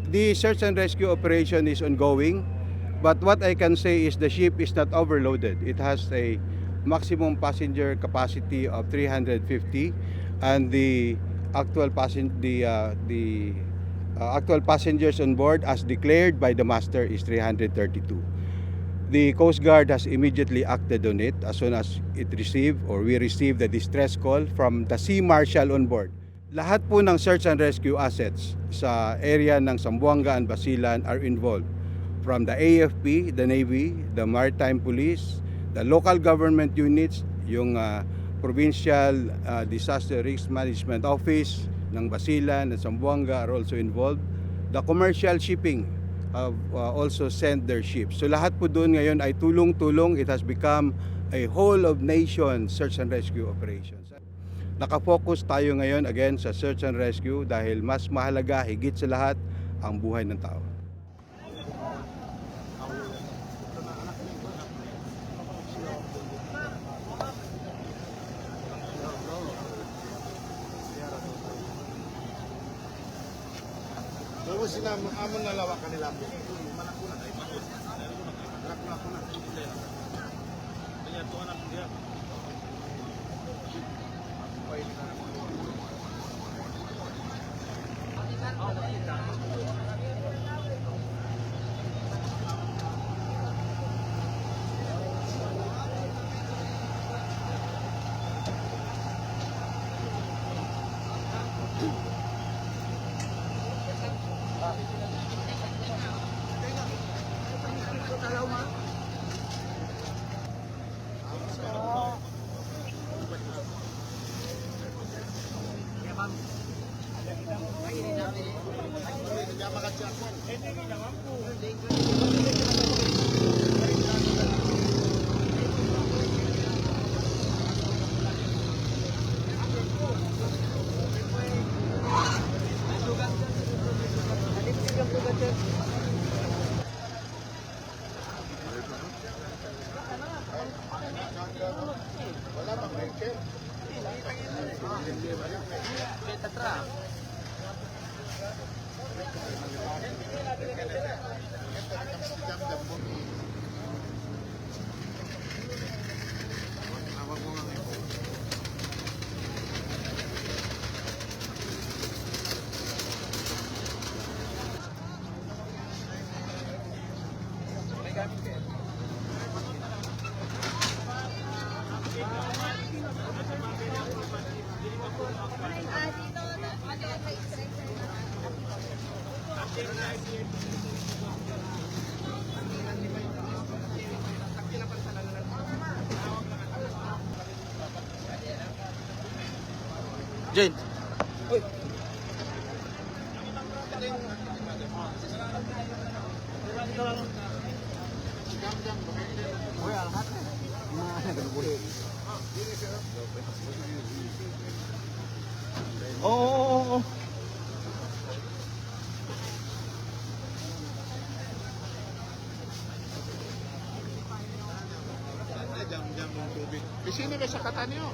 The search and rescue operation is ongoing, but what I can say is the ship is not overloaded. It has a maximum passenger capacity of 350, and the actual actual passengers on board, as declared by the master, is 332. The Coast Guard has immediately acted on it as soon as we received the distress call from the Sea Marshal on board. Lahat po ng search and rescue assets sa area ng Zamboanga and Basilan are involved. From the AFP, the Navy, the Maritime Police, the local government units, yung Provincial Disaster Risk Management Office ng Basilan and Zamboanga are also involved. The commercial shipping have also sent their ships. So lahat po doon ngayon ay tulong-tulong. It has become a whole of nation search and rescue operations. Nakafocus tayo ngayon again sa search and rescue dahil mas mahalaga higit sa lahat ang buhay ng tao. Bago sila amon nalawa kanila. Wala bang lecture? Jane. Uy. Oo. Jam-jam ng tubig. Pisina ba sa kata niyo?